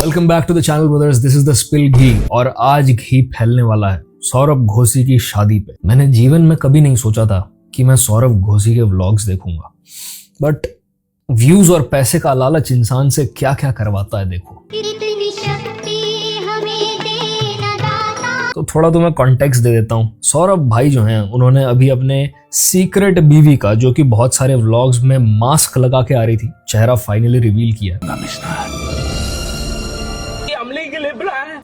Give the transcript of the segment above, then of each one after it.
Welcome back to the channel brothers, this is the spill ghee. और आज घी फैलने वाला है सौरभ घोसी की शादी पे। मैंने जीवन में कभी नहीं सोचा था कि मैं सौरभ घोसी के व्लॉग्स देखूंगा, बट व्यूज और पैसे का लालच इंसान से क्या क्या करवाता है देखो। तो थोड़ा तो मैं कॉन्टेक्स्ट दे देता हूँ। सौरभ भाई जो हैं उन्होंने अभी अपने सीक्रेट बीवी का, जो कि बहुत सारे व्लॉग्स में मास्क लगा के आ रही थी, चेहरा फाइनली रिवील किया।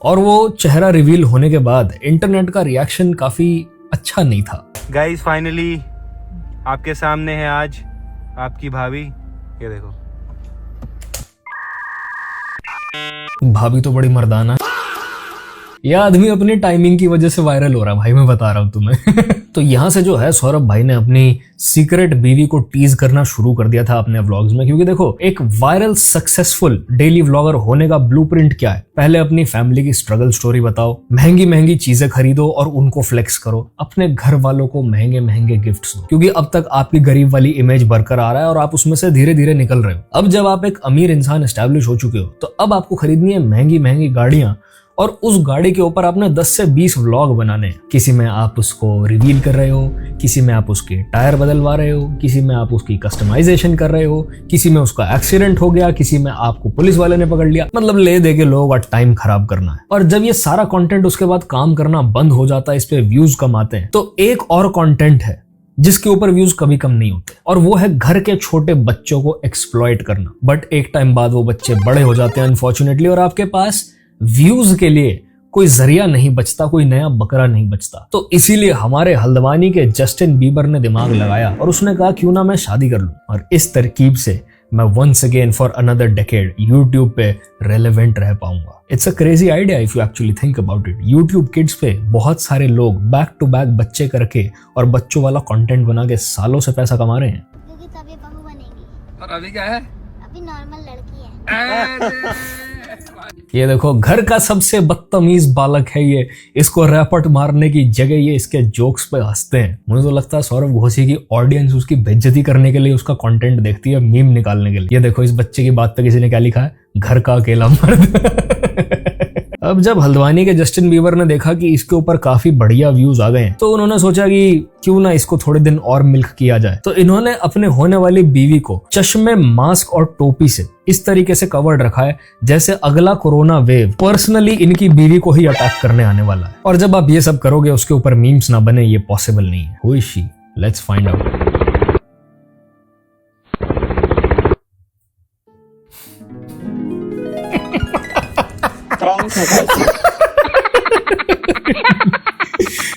और वो चेहरा रिवील होने के बाद इंटरनेट का रिएक्शन काफी अच्छा नहीं था। गाइस फाइनली आपके सामने है आज आपकी भाभी। ये देखो, भाभी तो बड़ी मर्दाना है। यह आदमी अपनी टाइमिंग की वजह से वायरल हो रहा है भाई, मैं बता रहा हूं तुम्हें। तो यहाँ से जो है सौरभ भाई ने अपनी सीक्रेट बीवी को टीज करना शुरू कर दिया था अपने व्लॉग्स में, क्योंकि देखो एक वायरल सक्सेसफुल डेली व्लॉगर होने का ब्लूप्रिंट क्या है। पहले अपनी फैमिली की स्ट्रगल स्टोरी बताओ, महंगी महंगी चीजें खरीदो और उनको फ्लेक्स करो, अपने घर वालों को महंगे महंगे गिफ्ट्स दो, क्योंकि अब तक आपकी गरीब वाली इमेज बरकरार है और आप उसमें से धीरे धीरे निकल रहे हो। अब जब आप एक अमीर इंसान एस्टैब्लिश हो चुके हो तो अब आपको खरीदनी है महंगी महंगी गाड़ियां, और उस गाड़ी के ऊपर आपने 10 से 20 व्लॉग बनाने हैं। किसी में आप उसको रिवील कर रहे हो, किसी में आप उसके टायर बदलवा रहे हो, किसी में आप उसकी कस्टमाइजेशन कर रहे हो, किसी में उसका एक्सीडेंट हो गया, किसी में आपको पुलिस वाले ने पकड़ लिया। मतलब ले दे के लोगों का टाइम खराब करना है। और जब ये सारा कंटेंट उसके बाद काम करना बंद हो जाता है, इस पे व्यूज कम आते हैं, तो एक और कंटेंट है जिसके ऊपर व्यूज कभी कम नहीं होते, और वो है घर के छोटे बच्चों को एक्सप्लॉइट करना। बट एक टाइम बाद वो बच्चे बड़े हो जाते हैं अनफॉर्चुनेटली, और आपके पास व्यूज के लिए कोई जरिया नहीं बचता, कोई नया बकरा नहीं बचता। तो इसीलिए हमारे हल्द्वानी के जस्टिन बीबर ने दिमाग लगाया और उसने कहा क्यों ना मैं शादी कर लूं। और इस तरकीब से मैं once again for another decade YouTube पे रेलेवेंट रह पाऊंगा। It's a crazy idea if you actually think about it. YouTube kids पे बहुत सारे लोग बैक टू बैक बच्चे करके और बच्चों वाला कंटेंट बना के सालों से पैसा कमा रहे हैं। क्योंकि तभी बहू बनेगी। और अभी क्या है? अभी नॉर्मल लड़की है। ये देखो, घर का सबसे बदतमीज बालक है ये। इसको रैपट मारने की जगह ये इसके जोक्स पे हंसते हैं। मुझे तो लगता है सौरभ घोसी की ऑडियंस उसकी बेइज्जती करने के लिए उसका कंटेंट देखती है, मीम निकालने के लिए। ये देखो, इस बच्चे की बात पे किसी ने क्या लिखा है, घर का अकेला मर्द। अब जब हल्द्वानी के जस्टिन बीबर ने देखा कि इसके ऊपर काफी बढ़िया व्यूज आ गए हैं, तो उन्होंने सोचा कि क्यों ना इसको थोड़े दिन और मिल्क किया जाए। तो इन्होंने अपने होने वाली बीवी को चश्मे, मास्क और टोपी से इस तरीके से कवर्ड रखा है जैसे अगला कोरोना वेव पर्सनली इनकी बीवी को ही अटैक करने आने वाला है। और जब आप ये सब करोगे उसके ऊपर मीम्स ना बने, ये पॉसिबल नहीं है। Who is she? Let's find out.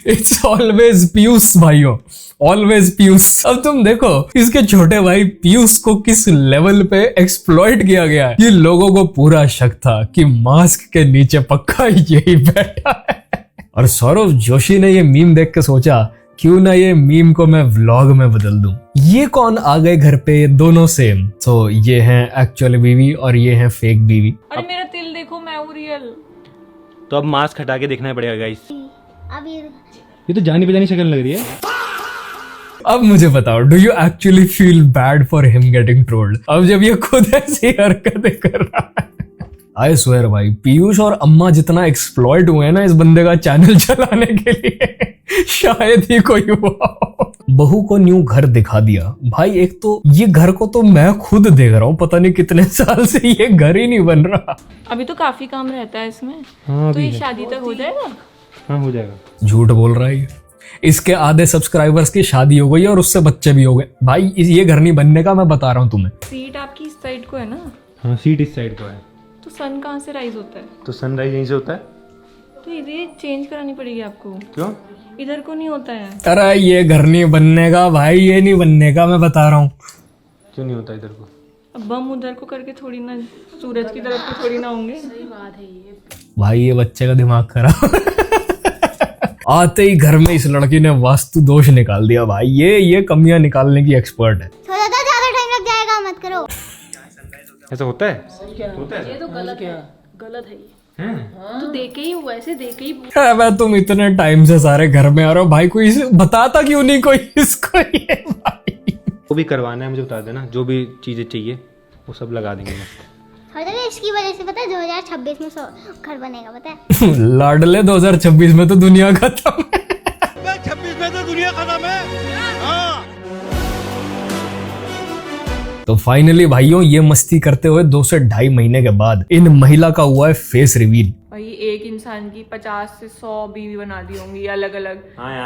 It's always Piyush भाइयों, ऑलवेज पीयूष। अब तुम देखो इसके छोटे भाई पीयूष को किस लेवल पे एक्सप्लॉइट किया गया है। ये लोगों को पूरा शक था कि मास्क के नीचे पक्का यही बैठा है। और सौरभ जोशी ने ये मीम देख के सोचा क्यों ना ये मीम को मैं व्लॉग में बदल दूं। ये कौन आ गए घर पे, ये दोनों सेम। तो ये है एक्चुअल बीवी और ये है फेक बीवी। अरे मेरा तिल देखो, मैं हूँ रियल। तो अब मास्क हटा के देखना पड़ेगा गाइस। अब ये तो जानी पहचानी शक्ल लग रही है। अब मुझे बताओ, do you actually feel bad for him getting trolled? अब जब ये खुद ऐसी हरकतें कर रहा है। आई स्वेयर भाई, पीयूष और अम्मा जितना एक्सप्लॉइट हुए ना इस बंदे का चैनल चलाने के लिए, शायद ही कोई हुआ। बहू को न्यू घर दिखा दिया भाई। एक तो ये घर को तो मैं खुद देख रहा हूँ, पता नहीं कितने साल से ये घर ही नहीं बन रहा। अभी तो काफी काम रहता है इसमें। हाँ, तो ये शादी तक हो जाएगा? हाँ हो जाएगा। झूठ बोल रहा है ये। इसके आधे सब्सक्राइबर्स की शादी हो गई और उससे बच्चे भी हो गए भाई। ये घर नहीं बनने का, मैं बता रहा हूँ तुम्हें। सीट आपकी इस साइड को है ना? हाँ सीट इस साइड को है। तो सन कहाँ से राइज होता है? तो सनराइज यहीं से होता है। तो ये चेंज करानी पड़ेगी आपको। क्यों? इधर को नहीं होता है। अरे ये घर नहीं बनने का भाई, ये नहीं बनने का, मैं बता रहा हूँ। क्यों नहीं होता इधर को? अब बम उधर को करके थोड़ी ना सूरज की तरफ को थोड़ी ना होंगे। सही बात है ये। भाई ये बच्चे का दिमाग खराब। आते ही घर में इस लड़की ने वास्तु दोष निकाल दिया भाई। ये कमियां निकालने की एक्सपर्ट है। थोड़ा सा ज्यादा टाइम लग जाएगा, मत करो। ऐसा होता है? ये तो गलत है, गलत है ये। तो देखे ही वैसे देखे ही। अबे तुम इतने टाइम से सारे घर में आ रहे हो भाई, कोई बताता क्यों नहीं कोई इसको ये भाई। वो भी करवाना है, मुझे बता देना। जो भी चीजें चाहिए वो सब लगा देंगे। थोड़ा इसकी वजह से पता है 2026 में घर बनेगा पता है। लाडले 2026 में तो दुनिया खत्म है। 26 में तो दुनिया खत्म है। हाँ। तो फाइनली भाइयों, ये मस्ती करते हुए 2 से 2.5 महीने के बाद इन महिला का हुआ है फेस रिवील। भाई एक इंसान की 50 से 100 बीवी बना दी होंगी अलग अलग।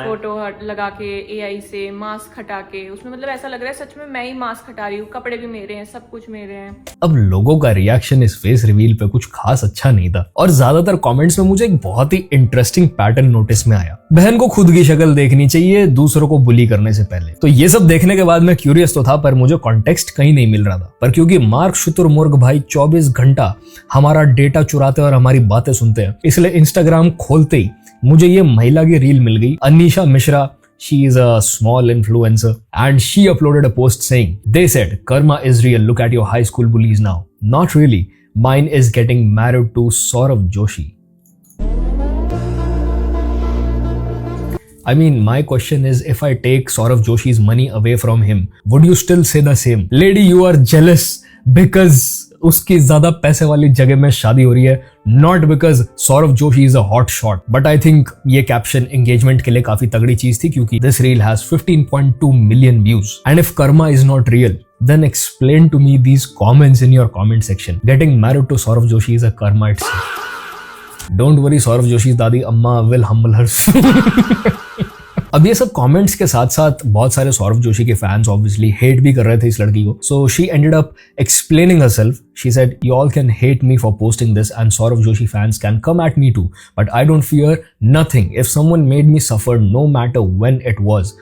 फोटो लगा के एआई से मास्क हटा के, उसमें मतलब ऐसा लग रहा है सच में मैं ही मास्क हटा रही हूँ, कपड़े भी मेरे हैं, सब कुछ मेरे हैं। अब लोगों का रिएक्शन इस फेस रिवील पे कुछ खास अच्छा नहीं था और ज्यादातर कमेंट्स में मुझे एक बहुत ही इंटरेस्टिंग पैटर्न नोटिस में आया। बहन को खुद की शक्ल देखनी चाहिए दूसरों को बुली करने से पहले। तो ये सब देखने के बाद मैं क्यूरियस तो था, पर मुझे कॉन्टेक्स्ट कहीं नहीं मिल रहा था। पर क्योंकि मार्क शुतुरमुर्ग भाई 24 घंटा हमारा डेटा चुराते और हमारी बातें सुनते हैं, इसलिए इंस्टाग्राम खोलते ही मुझे ये महिला की रील मिल गई। Anisha Mishra, she is a small influencer and she uploaded a post saying, they said karma is real, look at your high school bullies now. Not really, mine is getting married to Saurav Joshi. I mean, my question is, if I take Saurav Joshi's money away from him, would you still say the same? Lady, you are jealous because उसकी ज्यादा पैसे वाली जगह में शादी हो रही है, not because Saurabh Joshi is a hot shot. But I think ये कैप्शन एंगेजमेंट के लिए काफी तगड़ी चीज थी, क्योंकि this reel has 15.2 million views. And if karma is not real, then explain to me these comments in your comment section. Getting married to Saurav Joshi is a karma itself. Don't worry, Saurav Joshi's दादी अम्मा will humble her soon. अब ये सब comments के साथ साथ बहुत सारे सौरभ जोशी के फैंस ऑब्वियसली हेट भी कर रहे थे इस लड़की को। So she ended up explaining herself. She said, you all can hate me for posting this and Saurabh Joshi fans can come at me too, but I don't fear nothing. If someone made me suffer, no matter when it was,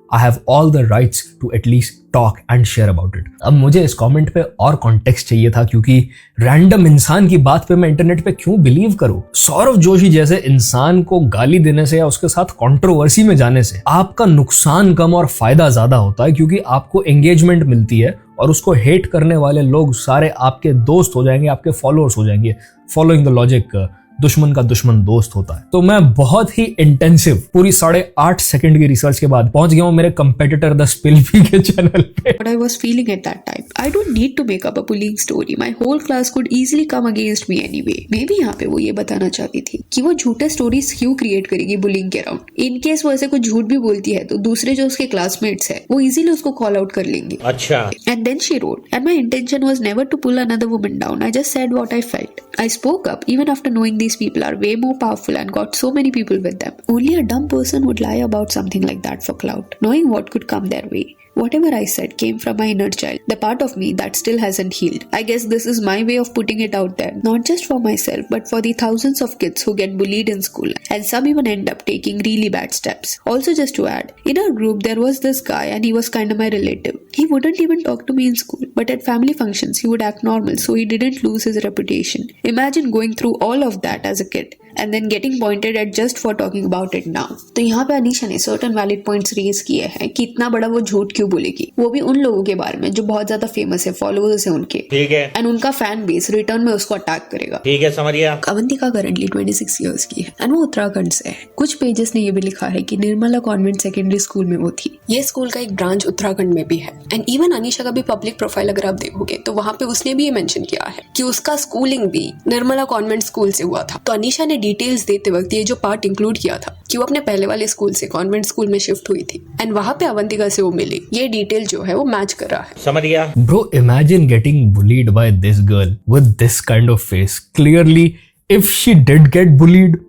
I have all the rights to at least talk and share about it. अब मुझे इस comment पे और context चाहिए था, क्योंकि random इंसान की बात पे मैं इंटरनेट पे क्यों बिलीव करूं? सौरभ जोशी जैसे इंसान को गाली देने से या उसके साथ कंट्रोवर्सी में जाने से आपका नुकसान कम और फायदा ज्यादा होता है, क्योंकि आपको एंगेजमेंट मिलती है और उसको हेट करने वाले लोग सारे आपके दोस्त हो जाएंगे, आपके फॉलोअर्स हो जाएंगे। फॉलोइंग द लॉजिक, दुश्मन का दुश्मन दोस्त होता है। तो मैं बहुत ही इंटेंसिव पूरी 8.5 सेकंड की रिसर्च के बाद पहुंच गया हूं मेरे कंपेटिटर द स्पिल के चैनल पे। What I was feeling at that time, I don't need to make up a bullying story. My whole class could easily come against me anyway. Maybe यहाँ पे वो ये बताना चाहती थी कि वो झूठे स्टोरीज क्यों क्रिएट करेगी बुलिंग के अराउंड। इन केस वो ऐसे कुछ झूठ भी बोलती है तो दूसरे जो उसके क्लासमेट्स है वो इजीली उसको कॉल आउट कर लेंगे। अच्छा। And then she wrote, and my intention was never to pull another woman down. I just said what I felt. I spoke up even after knowing these people are way more powerful and got so many people with them. Only a dumb person would lie about something like that for clout, knowing what could come their way. Whatever I said came from my inner child, the part of me that still hasn't healed. I guess this is my way of putting it out there, not just for myself, but for the thousands of kids who get bullied in school, and some even end up taking really bad steps. Also, just to add, in our group there was this guy and he was kind of my relative. He wouldn't even talk to me in school, but at family functions he would act normal so he didn't lose his reputation. Imagine going through all of that as a kid and then getting pointed at just for talking about it now. तो यहाँ पे अनीशा ने certain valid points raise किए हैं कि इतना बड़ा वो झूठ क्यों बोलेगी, वो भी उन लोगों के बारे में जो बहुत ज्यादा फेमस है, फॉलोअर्स है उनके। ठीक है। एंड उनका फैन बेस रिटर्न में उसको अटैक करेगा। ठीक है, समझ गया। अवंतिका करंटली 26 इयर्स की है एंड वो उत्तराखंड से है। कुछ पेजेस ने ये भी लिखा है कि निर्मला कॉन्वेंट सेकेंडरी स्कूल में वो थी। ये स्कूल का एक ब्रांच उत्तराखंड में भी है। एंड इवन अनीशा का भी पब्लिक प्रोफाइल अगर आप देखोगे तो वहाँ पे उसने भी ये मेंशन किया है कि उसका स्कूलिंग भी निर्मला कॉन्वेंट स्कूल से हुआ था। तो अनीशा ने डिटेल्स देते वक्त ये जो पार्ट इंक्लूड किया था कि वो अपने पहले वाले स्कूल से कॉन्वेंट स्कूल में शिफ्ट हुई थी एंड वहाँ पे अवंतिका से वो मिली। ये डिटेल जो है वो मैच कर रहा है। समझ गया। Bro, imagine getting bullied by this girl with this kind of face. Clearly, if she did get bullied,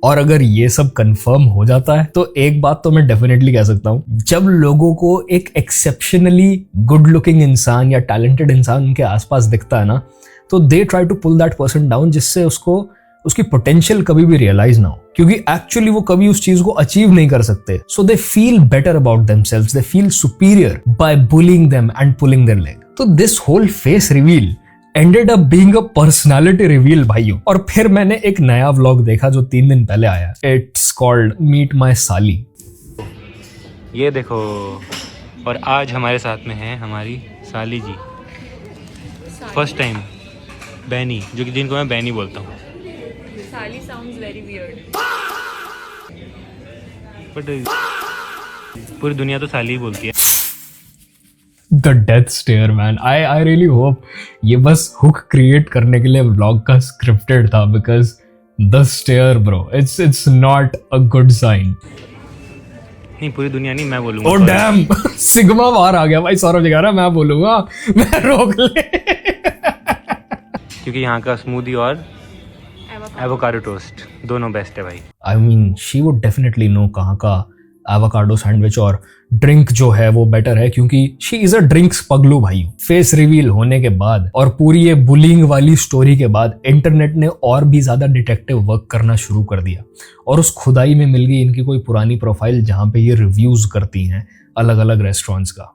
और अगर ये सब कंफर्म हो जाता है तो एक बात तो मैं डेफिनेटली कह सकता हूँ, जब लोगों को एक एक्सेप्शनली गुड लुकिंग इंसान या टैलेंटेड इंसान उनके आसपास दिखता है ना, तो they try to pull that person down, जिससे उसको उसकी पोटेंशियल कभी भी रियलाइज ना हो, क्योंकि एक्चुअली वो कभी उस चीज को अचीव नहीं कर सकते। So they feel better about themselves, they feel superior by bullying them and pulling their leg. तो this whole face reveal ended up being a personality reveal भाइयों। और फिर मैंने एक नया व्लॉग देखा जो 3 दिन पहले आया। It's called Meet My Sali। ये देखो, और आज हमारे साथ में है हमारी साली जी। फर्स्ट टाइम बैनी, जो कि जिनको मैं बैनी बोलता हूँ। साली साउंड्स वेरी वियर्ड। बट पूरी दुनिया तो साली ही बोलती है। The death stare man, I really hope ये बस हुक क्रिएट करने के लिए व्लॉग का स्क्रिप्टेड था, because the stare bro, it's not a good sign. नहीं, पूरी दुनिया नहीं, मैं बोलूंगा। ओ डैम, सिग्मा बाहर आ गया भाई। सौरभ जी कह रहा है मैं बोलूंगा, मैं रोक ले। क्योंकि यहाँ का स्मूदी और एवोकाडो टोस्ट दोनों बेस्ट है भाई। I mean she would definitely know कहाँ का एवोकाडो सैंडविच और ड्रिंक जो है वो बेटर है, क्योंकि शी इज अ ड्रिंक्स पगलू भाई। फेस रिवील होने के बाद और पूरी ये बुलिंग वाली स्टोरी के बाद इंटरनेट ने और भी ज्यादा डिटेक्टिव वर्क करना शुरू कर दिया, और उस खुदाई में मिल गई इनकी कोई पुरानी प्रोफाइल जहां पे ये रिव्यूज करती हैं अलग अलग रेस्टोरेंट्स का।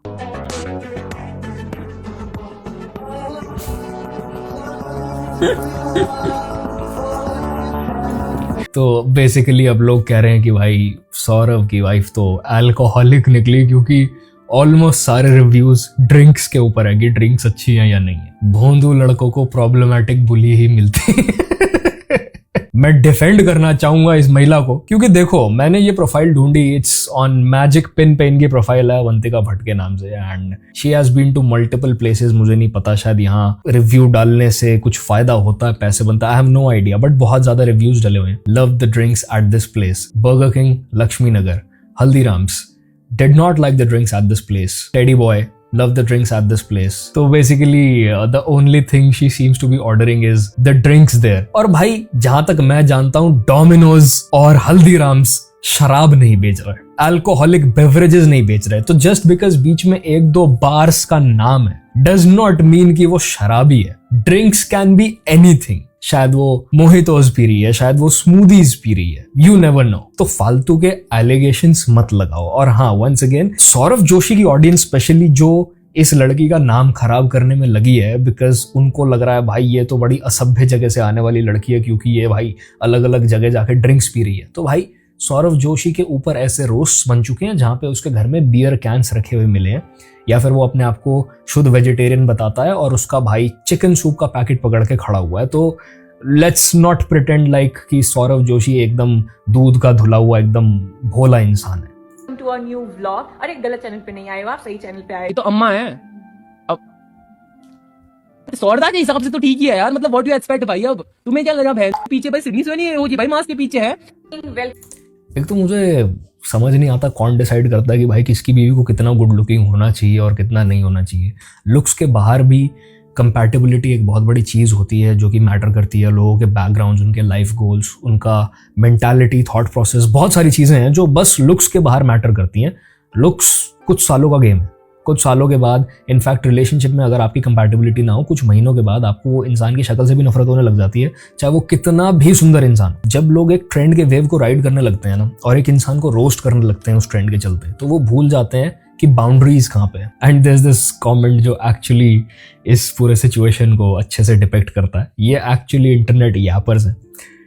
तो बेसिकली अब लोग कह रहे हैं कि भाई सौरभ की वाइफ तो अल्कोहलिक निकली, क्योंकि ऑलमोस्ट सारे रिव्यूज ड्रिंक्स के ऊपर है कि ड्रिंक्स अच्छी हैं या नहीं है। भोंदू लड़कों को प्रॉब्लमेटिक बुली ही मिलती है। मैं डिफेंड करना चाहूंगा इस महिला को, क्योंकि देखो मैंने ये प्रोफाइल ढूंढी, इट्स ऑन मैजिक पिन पे इनकी प्रोफाइल है अवंतिका भट्ट के नाम से, and she has been to multiple places. मुझे नहीं पता, शायद यहाँ रिव्यू डालने से कुछ फायदा होता है, पैसे बनता है, I have no idea, but बहुत ज्यादा रिव्यूज डले हुए हैं। Love the drinks at this place, Burger King Laxmi Nagar, Haldiram's did not like the drinks at this place, Teddy Boy love the drinks at this place. So basically the only thing she seems to be ordering is the drinks there. और भाई जहां तक मैं जानता हूं Domino's और हल्दीराम्स शराब नहीं बेच रहे, अल्कोहलिक बेवरेजेस नहीं बेच रहे। तो जस्ट बिकॉज बीच में एक दो बार्स का नाम है डज नॉट मीन कि वो शराबी है। ड्रिंक्स कैन बी एनीथिंग, शायद वो मोहितोज पी रही है, शायद वो स्मूदीज पी रही है, यू नेवर नो। तो फालतू के एलिगेशंस मत लगाओ। और हाँ, वंस अगेन सौरभ जोशी की ऑडियंस स्पेशली जो इस लड़की का नाम खराब करने में लगी है, बिकॉज उनको लग रहा है भाई ये तो बड़ी असभ्य जगह से आने वाली लड़की है, क्योंकि ये भाई अलग अलग जगह जाके ड्रिंक्स पी रही है। तो भाई सौरभ जोशी के ऊपर ऐसे रोस्ट बन चुके हैं जहां पे उसके घर में बियर कैंस रखे हुए मिले हैं, या फिर वो अपने आप को शुद्ध वेजिटेरियन बताता है और उसका भाई चिकन सूप का पैकेट पकड़ के खड़ा हुआ है। तो लेट्स नॉट प्रिटेंड लाइक कि सौरभ जोशी एकदम दूध का धुला हुआ एकदम भोला इंसान है। To a new vlog. अरे गलत चैनल पे नहीं आए हो आप, सही चैनल पे आए। तो अम्मा है अब सौरदा के हिसाब से तो ठीक ही है यार, मतलब व्हाट यू एक्सपेक्ट भाई। अब तुम्हें क्या लगा भैंस पीछे भाई सिडनी से नहीं हो जी भाई, मास्क के पीछे है। एक तो मुझे समझ नहीं आता कौन डिसाइड करता है कि भाई किसकी बीवी को कितना गुड लुकिंग होना चाहिए और कितना नहीं होना चाहिए। लुक्स के बाहर भी कंपैटिबिलिटी एक बहुत बड़ी चीज़ होती है जो कि मैटर करती है। लोगों के बैकग्राउंड्स, उनके लाइफ गोल्स, उनका मेंटालिटी, थॉट प्रोसेस, बहुत सारी चीज़ें हैं जो बस लुक्स के बाहर मैटर करती हैं। लुक्स कुछ सालों का गेम है। कुछ सालों के बाद इनफैक्ट रिलेशनशिप में अगर आपकी कंपैटिबिलिटी ना हो, कुछ महीनों के बाद आपको वो इंसान की शक्ल से भी नफरत होने लग जाती है, चाहे वो कितना भी सुंदर इंसान। जब लोग एक ट्रेंड के वेव को राइड करने लगते हैं ना, और एक इंसान को रोस्ट करने लगते हैं उस ट्रेंड के चलते, तो वो भूल जाते हैं कि बाउंड्रीज कहाँ पे है। And there is this comment जो एक्चुअली इस पूरे सिचुएशन को अच्छे से डिपेक्ट करता है। ये एक्चुअली इंटरनेट यापर्स हैं।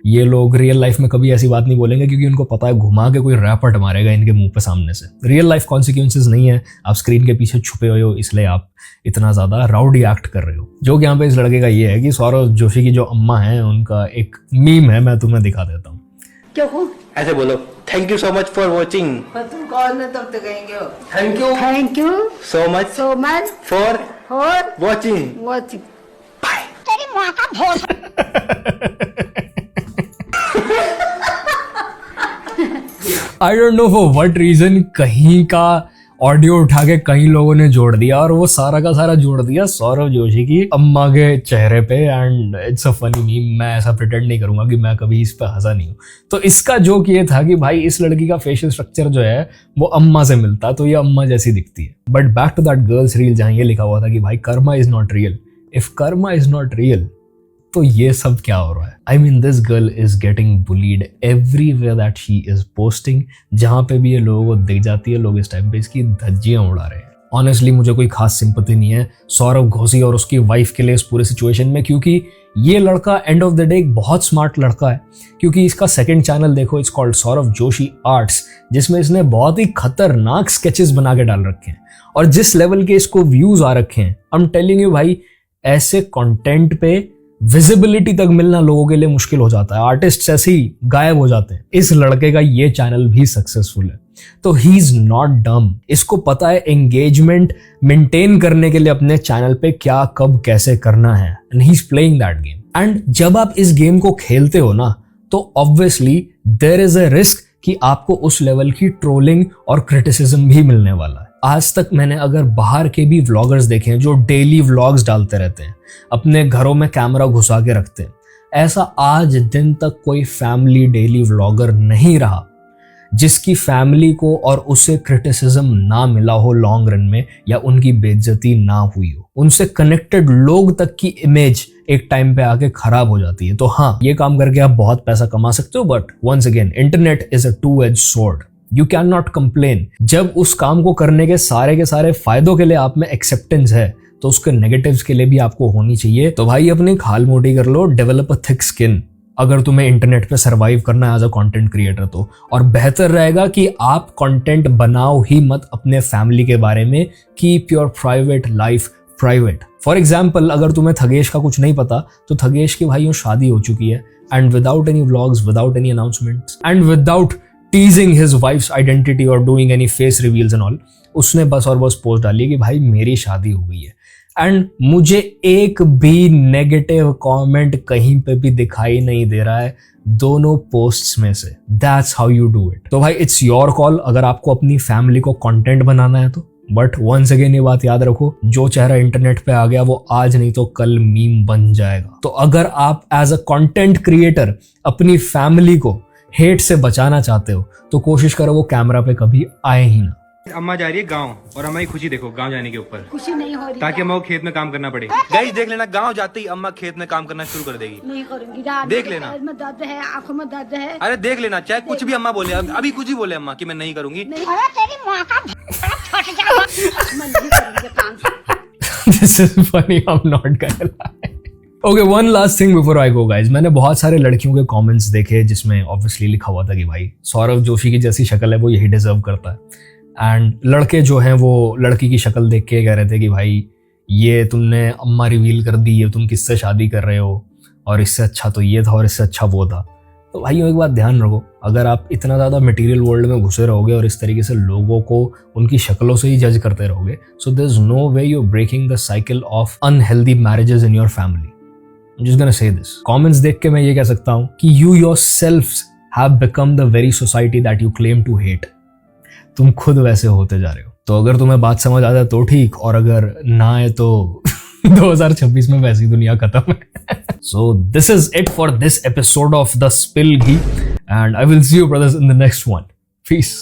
ये लोग रियल लाइफ में कभी ऐसी बात नहीं बोलेंगे, क्योंकि उनको पता है घुमा के कोई रैपट मारेगा इनके मुंह पे सामने से। रियल लाइफ कॉन्सिक्वेंसेस नहीं है, आप स्क्रीन के पीछे छुपे हुए हो इसलिए आप इतना ज्यादा राउडी एक्ट कर रहे हो। जो कि यहाँ पे इस लड़के का ये है कि सौरभ जोशी की जो अम्मा है उनका एक मीम है, मैं तुम्हें दिखा देता हूँ। क्यों हूँ ऐसे बोलो, thank you so much for watching. पर तुम कौन है तब तो कहेंगे thank you so much for watching. I don't know for what reason कहीं का ऑडियो उठा के कई लोगों ने जोड़ दिया, और वो सारा का सारा जोड़ दिया सौरभ जोशी की अम्मा के चेहरे पे। And it's a funny meme. मैं ऐसा प्रिटेंड नहीं करूंगा कि मैं कभी इस पे हंसा नहीं हूँ। तो इसका जोक ये था कि भाई इस लड़की का फेशियल स्ट्रक्चर जो है वो अम्मा से मिलता, तो ये अम्मा जैसी दिखती है। But back to that girl's reel जहाँ ये लिखा हुआ था कि भाई karma is not real. If karma is not real तो ये सब क्या हो रहा है? I mean this girl is getting bullied everywhere that she is posting. जहां पे भी ये लोगों को दिख जाती है, लोग इस टाइम पे इसकी धज्जियां उड़ा रहे हैं। ऑनेस्टली मुझे कोई खास सिंपैथी नहीं है सौरभ घोसी और उसकी वाइफ के लिए इस पूरे सिचुएशन में, क्योंकि ये लड़का एंड ऑफ द डे एक बहुत स्मार्ट लड़का है। क्योंकि इसका सेकंड चैनल देखो, it's called Saurabh Joshi arts, जिसमें इसने बहुत ही खतरनाक स्केचेस बना के डाल रखे हैं। और जिस लेवल के इसको व्यूज आ रखे हैं, आई एम टेलिंग यू भाई, ऐसे कंटेंट पे विजिबिलिटी तक मिलना लोगों के लिए मुश्किल हो जाता है। आर्टिस्ट ऐसे ही गायब हो जाते हैं। इस लड़के का ये चैनल भी सक्सेसफुल है। तो ही इज नॉट डम। इसको पता है एंगेजमेंट मेंटेन करने के लिए अपने चैनल पे क्या कब कैसे करना है, and he is playing that game. And जब आप इस गेम को खेलते हो ना, तो obviously there is a risk कि आपको उस लेवल की ट्रोलिंग और क्रिटिसिज्म भी मिलने वाला है। आज तक मैंने अगर बाहर के भी व्लॉगर्स देखे हैं जो डेली व्लॉग्स डालते रहते हैं, अपने घरों में कैमरा घुसा के रखते हैं, ऐसा आज दिन तक कोई फैमिली डेली व्लॉगर नहीं रहा जिसकी फैमिली को और उसे क्रिटिसिज्म ना मिला हो लॉन्ग रन में, या उनकी बेइज्जती ना हुई हो। उनसे कनेक्टेड लोग तक की इमेज एक टाइम पे आके खराब हो जाती है। तो हाँ, ये काम करके आप बहुत पैसा कमा सकते हो, but once again internet is a two edge sword, you can not complain. जब उस काम को करने के सारे फायदों के लिए आप में एक्सेप्टेंस है, तो उसके नेगेटिव्स के लिए भी आपको होनी चाहिए। तो भाई अपनी खाल मोटी कर लो, डेवलप अ थिक स्किन अगर तुम्हें इंटरनेट पे सरवाइव करना है एज अ कंटेंट क्रिएटर तो। और बेहतर रहेगा कि आप कंटेंट बनाओ ही मत अपने फैमिली के बारे में, keep your private life private. For example, अगर तुम्हें थगेश का कुछ नहीं पता, तो थगेश की भाइयों शादी हो चुकी है, and without any vlogs, without any announcements and without teasing his wife's identity और doing any face reveals and all, उसने बस और बस पोस्ट डाली कि भाई मेरी शादी हो गई है। एंड मुझे एक भी नेगेटिव कमेंट कहीं पे भी दिखाई नहीं दे रहा है दोनों पोस्ट्स में से। That's how you do it. तो भाई इट्स योर कॉल अगर आपको अपनी फैमिली को कंटेंट बनाना है तो। बट वंस अगेन ये बात याद रखो, जो चेहरा इंटरनेट पे आ गया वो आज नहीं तो कल मीम बन जाएगा। तो अगर आप एज अ कंटेंट क्रिएटर अपनी फैमिली को हेट से बचाना चाहते हो, तो कोशिश करो वो कैमरा पे कभी आए ही ना। अम्मा जा रही है गांव, और अम्मा की खुशी देखो गांव जाने के ऊपर, खुशी नहीं हो रही, ताकि अम्मा को खेत में काम करना पड़े। गाइस देख लेना, गांव जाते ही अम्मा खेत में काम करना शुरू कर देगी। नहीं करूंगी, देख लेना, में दर्द है, आंखों में दर्द है। अरे देख लेना, चाहे कुछ भी अम्मा बोले, अभी कुछ ही बोले अम्मा कि मैं नहीं करूंगी। This is funny, I'm not gonna lie. Okay, one last thing before I go guys, मैंने बहुत सारे लड़कियों के कमेंट्स देखे जिसमें ऑब्वियसली लिखा हुआ था कि भाई सौरव जोशी की जैसी शक्ल है वो यही डिजर्व करता है। एंड लड़के जो हैं वो लड़की की शक्ल देख के कह रहे थे कि भाई ये तुमने अम्मा रिवील कर दी, ये तुम किससे शादी कर रहे हो, और इससे अच्छा तो ये था और इससे अच्छा वो था। तो भाइयों एक बात ध्यान रखो, अगर आप इतना ज़्यादा मटेरियल वर्ल्ड में घुसे रहोगे और इस तरीके से लोगों को उनकी शक्लों से ही जज करते रहोगे, so there is no way you breaking the cycle of unhealthy marriages in your family. I'm just gonna say this. Comments देख के मैं ये कह सकता हूँ कि you yourselves have become the very society that you claim to hate. तुम खुद वैसे होते जा रहे हो। तो अगर तुम्हें बात समझ आ जाए तो ठीक, और अगर ना आए तो 2026 में वैसी दुनिया खत्म है। So this is it for this episode of The Spill Ghee, and I will see you brothers in the next one. Peace.